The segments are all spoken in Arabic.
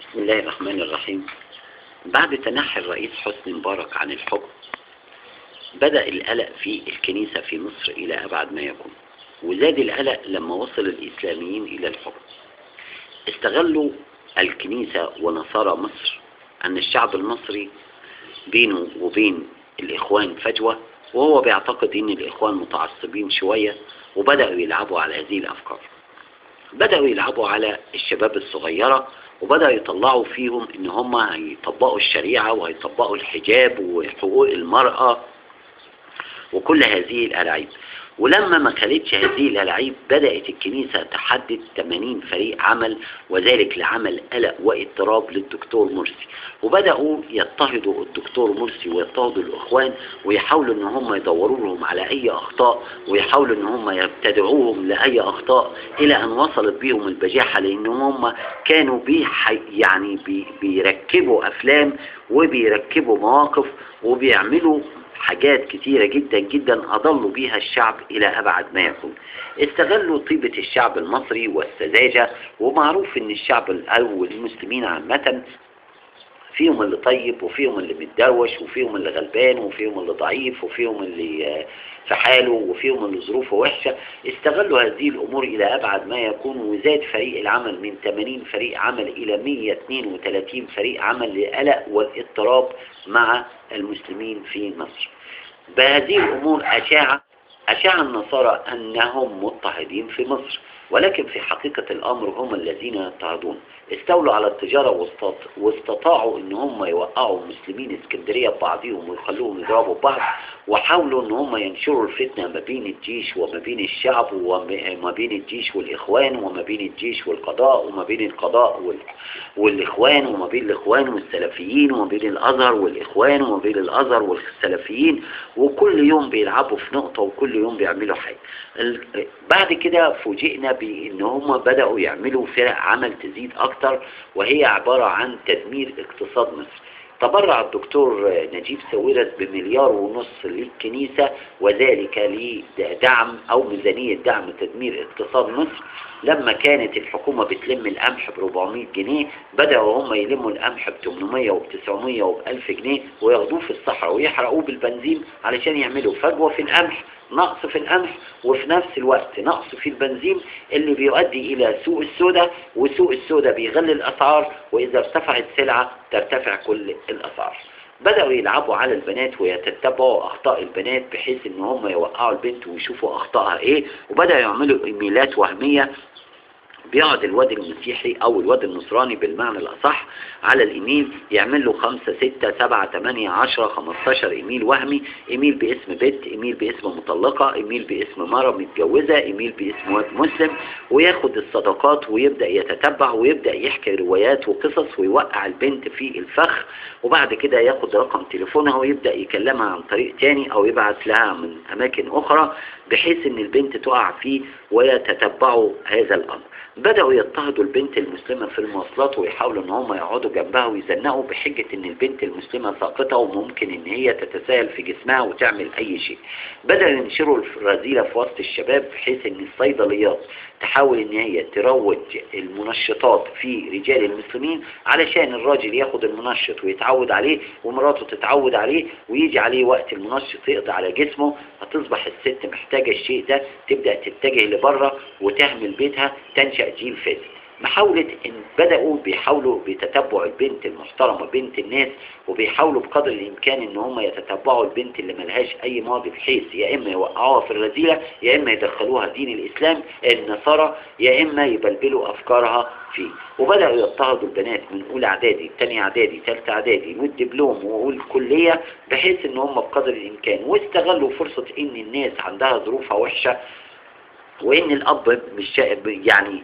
بسم الله الرحمن الرحيم. بعد تنحي الرئيس حسني مبارك عن الحكم، بدأ القلق في الكنيسة في مصر إلى أبعد ما يكون، وزاد القلق لما وصل الإسلاميين إلى الحكم. استغلوا الكنيسة ونصارى مصر أن الشعب المصري بينه وبين الإخوان فجوة، وهو بيعتقد أن الإخوان متعصبين شوية، وبدأوا يلعبوا على هذه الأفكار. بدأوا يلعبوا على الشباب الصغيرة، وبدأوا يطلعوا فيهم ان هم هيطبقوا الشريعة وهيطبقوا الحجاب وحقوق المرأة وكل هذه الألاعيب. ولما ما خلتش هذه الألاعيب، بدأت الكنيسة تحدد 80 فريق عمل، وذلك لعمل قلق واضطراب للدكتور مرسي. وبدأوا يضطهدوا الدكتور مرسي ويضطهدوا الإخوان، ويحاولوا ان هم يدوروا لهم على أي أخطاء، ويحاولوا ان هم يبتدعوهم لأي أخطاء، إلى أن وصلت بهم البجاحة، لأن هم كانوا بيركبوا أفلام وبيركبوا مواقف وبيعملوا حاجات كتيرة جدا جدا أضلوا بيها الشعب إلى أبعد ما يكون. استغلوا طيبة الشعب المصري والسذاجة، ومعروف إن الشعب الأول المسلمين عامة فيهم اللي طيب وفيهم اللي متدروش وفيهم اللي غلبان وفيهم اللي ضعيف وفيهم اللي في حاله وفيهم اللي ظروفه وحشة. استغلوا هذه الأمور إلى أبعد ما يكون، وزاد فريق العمل من 80 فريق عمل إلى 132 فريق عمل للقلق والاضطراب مع المسلمين في مصر. بهذه الأمور أشاع النصارى أنهم مضطهدين في مصر، ولكن في حقيقة الأمر هم الذين يضطهدون. استولوا على التجارة واستطاعوا ان هم يوقعوا مسلمين اسكندرية ببعضهم ويخلوهم يضربوا بعض، وحاولوا ان هم ينشروا الفتنة ما بين الجيش وما بين الشعب وما بين الجيش والإخوان وما بين الجيش والقضاء وما بين القضاء والإخوان وما بين الإخوان والسلفيين وما بين الأزهر والإخوان وما بين الأزهر والسلفيين، وكل يوم بيلعبوا في نقطة وكل يوم بيعملوا حاجة. بعد كده فوجئنا بان هم بدأوا يعملوا فرق عمل تزيد اكتر، وهي عبارة عن تدمير اقتصاد مصر. تبرع الدكتور نجيب ساويرس ب1.5 مليار للكنيسة، وذلك لدعم او ميزانية دعم تدمير اقتصاد مصر. لما كانت الحكومة بتلم القمح ب400 جنيه، بدأوا هم يلموا القمح ب800 وب900 وب1000 جنيه وياخدوه في الصحراء ويحرقوه بالبنزين علشان يعملوا فجوة في القمح، نقص في القمح، وفي نفس الوقت نقص في البنزين اللي بيؤدي إلى سوق السوداء، وسوق السوداء بيغلي الأسعار، وإذا ارتفعت سلعة ترتفع كل الأسعار. بدأوا يلعبوا على البنات ويتتبعوا أخطاء البنات بحيث إن هم يوقعوا البنت ويشوفوا أخطائها إيه، وبدأوا يعملوا إيميلات وهمية. بيقعد الواد المسيحي او الواد النصراني بالمعنى الاصح على الايميل، يعمل له 5 6 7 8 10 15 ايميل وهمي، ايميل باسم بنت، ايميل باسم مطلقة، ايميل باسم مرة متجوزة، ايميل باسم واد مسلم، وياخد الصداقات ويبدأ يتتبع ويبدأ يحكي روايات وقصص ويوقع البنت في الفخ. وبعد كده ياخد رقم تليفونها ويبدأ يكلمها عن طريق تاني او يبعث لها من اماكن اخرى، بحيث ان البنت تقع فيه ويتتبعوا هذا الامر. بدأوا يضطهدوا البنت المسلمة في المواصلات ويحاولوا ان هم يقعدوا جنبها ويزنقوا بحجة ان البنت المسلمة ساقطة وممكن ان هي تتساهل في جسمها وتعمل اي شيء. بدأوا ينشروا الرذيلة في وسط الشباب بحيث ان الصيدليات تحاول ان هي تروج المنشطات في رجال المسلمين، علشان الراجل ياخد المنشط ويتعود عليه ومراته تتعود عليه، ويجي عليه وقت المنشط يقضي على جسمه، هتصبح الست محتاجة الشيء ده، تبدأ تتجه لبره وتهمل بيتها، تنشأ جيل فاسد. محاولة ان بدأوا بيتتبعوا البنت المحترمة بنت الناس، وبيحاولوا بقدر الامكان ان هم يتتبعوا البنت اللي ملهاش اي ماضي، بحيث يا اما يوقعوها في الرذيلة، يا اما يدخلوها دين الاسلام النصارى، يا اما يبلبلوا افكارها فيه. وبدأوا يضطهدوا البنات من اولى اعدادي، تاني اعدادي، تالتة اعدادي، والدبلوم والكلية، بحيث ان هم بقدر الامكان، واستغلوا فرصة ان الناس عندها ظروفها وحشة، وان الاب مش يعني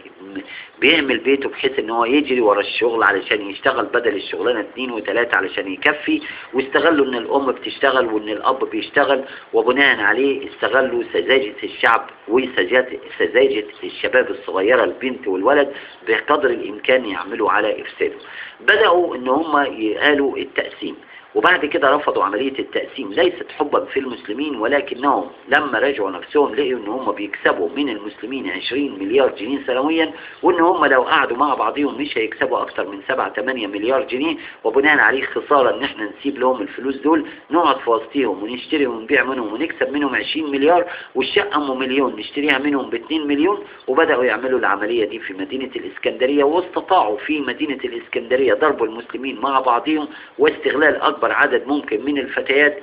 بيعمل بيته بحيث ان هو يجري ورا الشغل علشان يشتغل بدل الشغلانه 2 و3 علشان يكفي، واستغلوا ان الام بتشتغل وان الاب بيشتغل، وبناء عليه استغلوا سذاجة الشعب وسذاجة الشباب الصغيرة البنت والولد بقدر الامكان يعملوا على افساده. بدأوا ان هم يقالوا التقسيم، وبعد كده رفضوا عملية التقسيم ليست حبا في المسلمين، ولكنهم لما راجعوا نفسهم لقوا ان هم بيكسبوا من المسلمين 20 مليار جنيه سنويا، وان هم لو قعدوا مع بعضهم مش هيكسبوا اكتر من 7-8 مليار جنيه، وبناء عليه خسارة ان احنا نسيب لهم الفلوس دول نقعد في وسطهم ونشتري ونبيع منهم ونكسب منهم 20 مليار، والشقة ام مليون نشتريها منهم ب2 مليون. وبدأوا يعملوا العملية دي في مدينة الإسكندرية، واستطاعوا في مدينة الإسكندرية ضرب المسلمين مع بعضهم واستغلال أكبر عدد ممكن من الفتيات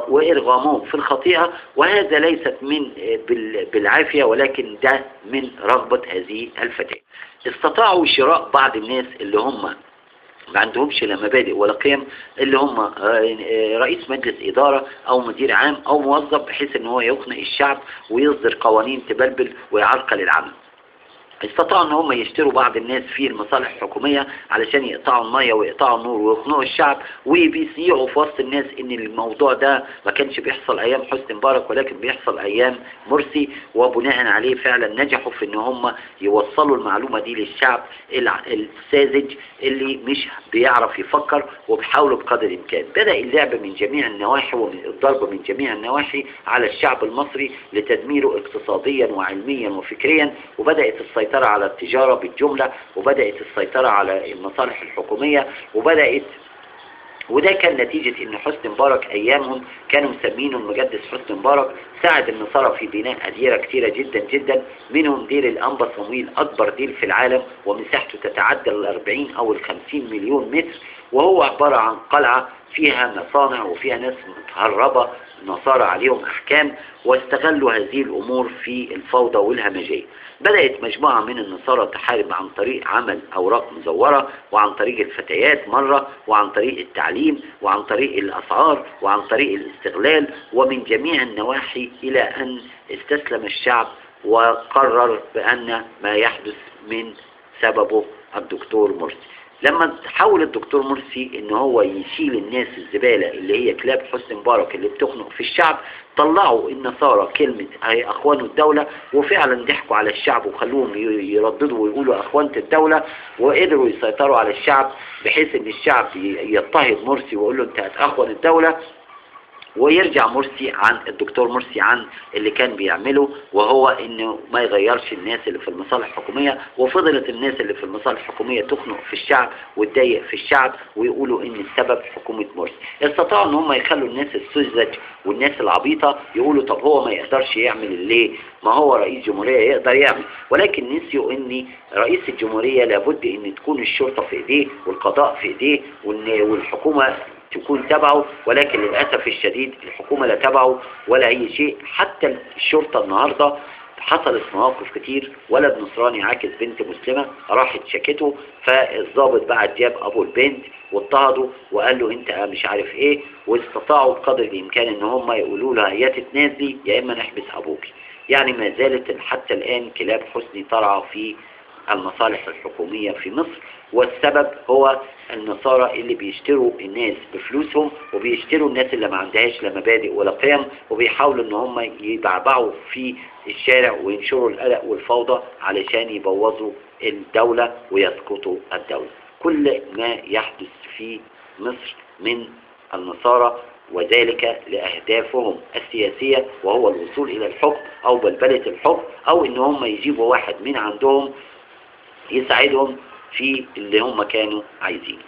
وإرغامهم في الخطيئة. وهذا ليست من بالعافية، ولكن ده من رغبة هذه الفتاة. استطاعوا شراء بعض الناس اللي هم ما عندهمش لا مبادئ ولا قيم، اللي هم رئيس مجلس إدارة أو مدير عام أو موظف، بحيث ان هو يقنع الشعب ويصدر قوانين تبلبل ويعرقل العمل. استطاعوا ان هم يشتروا بعض الناس في المصالح الحكومية علشان يقطعوا المية ويقطعوا النور ويخنقوا الشعب، وبيسيعوا في وسط الناس ان الموضوع ده ما كانش بيحصل ايام حسني مبارك ولكن بيحصل ايام مرسي. وبناء عليه فعلا نجحوا في ان هم يوصلوا المعلومة دي للشعب الساذج اللي مش بيعرف يفكر، وبيحاولوا بقدر الامكان. بدأ اللعب من جميع النواحي والضرب من جميع النواحي على الشعب المصري لتدميره اقتصاديا وعلميا وفكريا، وبدأت السيطرة على التجارة بالجملة، وبدأت السيطرة على المصالح الحكومية، وده كان نتيجة ان حسني مبارك ايامهم كانوا مسمينه المجدس حسني مبارك ساعد النصارى في بناء أديرة كتيرة جدا جدا، منهم دير الأنبا صمويل أكبر دير في العالم ومساحته تتعدى 40 أو 50 مليون متر، وهو عبارة عن قلعة فيها مصانع وفيها ناس متهربة نصارى عليهم أحكام، واستغلوا هذه الأمور في الفوضى والهمجية. بدأت مجموعة من النصارى تحارب عن طريق عمل أوراق مزورة، وعن طريق الفتيات مرة، وعن طريق التعليم، وعن طريق الأسعار، وعن طريق الاستغلال، ومن جميع النواحي، إلى أن استسلم الشعب وقرر بأن ما يحدث من سببه الدكتور مرسي. لما حاول الدكتور مرسي ان هو يشيل الناس الزبالة اللي هي كلاب حسني مبارك اللي بتخنق في الشعب، طلعوا النصارى كلمة هي اخوان الدولة، وفعلا ضحكوا على الشعب وخلوهم يرددوا ويقولوا اخوانة الدولة، وقدروا يسيطروا على الشعب بحيث ان الشعب يضطهد مرسي ويقول له انت هتأخوان الدولة، ويرجع مرسي عن الدكتور مرسي عن اللي كان بيعمله، وهو انه ما يغيرش الناس اللي في المصالح الحكومية. وفضلت الناس اللي في المصالح الحكومية تخنق في الشعب وتضايق في الشعب ويقولوا ان السبب حكومة مرسي. استطاعوا ان هم يخلوا الناس السذج والناس العبيطة يقولوا طب هو ما يقدرش يعمل ليه؟ ما هو رئيس جمهورية يقدر يعمل. ولكن نسيوا ان رئيس الجمهورية لابد ان تكون الشرطة في ايديه والقضاء في ايديه والحكومة تكون تبعه، ولكن للأسف الشديد الحكومة لا تبعه ولا أي شيء. حتى الشرطة النهاردة حصلت مواقف كتير، ولد نصراني عاكس بنت مسلمة راحت شكته، فالضابط بعد جاب أبو البنت واضطهده وقال له انت مش عارف ايه، واستطاعوا بقدر الإمكان ان هم يقولوا لها يا تتنازلي يا إما نحبس أبوك. يعني ما زالت حتى الآن كلاب حسني ترعى في المصالح الحكومية في مصر، والسبب هو النصارى اللي بيشتروا الناس بفلوسهم، وبيشتروا الناس اللي ما عندهاش لا مبادئ ولا قيم، وبيحاولوا ان هم يبعبعوا في الشارع وينشروا القلق والفوضى علشان يبوظوا الدولة ويسقطوا الدولة. كل ما يحدث في مصر من النصارى وذلك لأهدافهم السياسية، وهو الوصول إلى الحكم أو بلبلة الحكم، أو إن هم يجيبوا واحد من عندهم يساعدهم في اللي هم كانوا عايزين.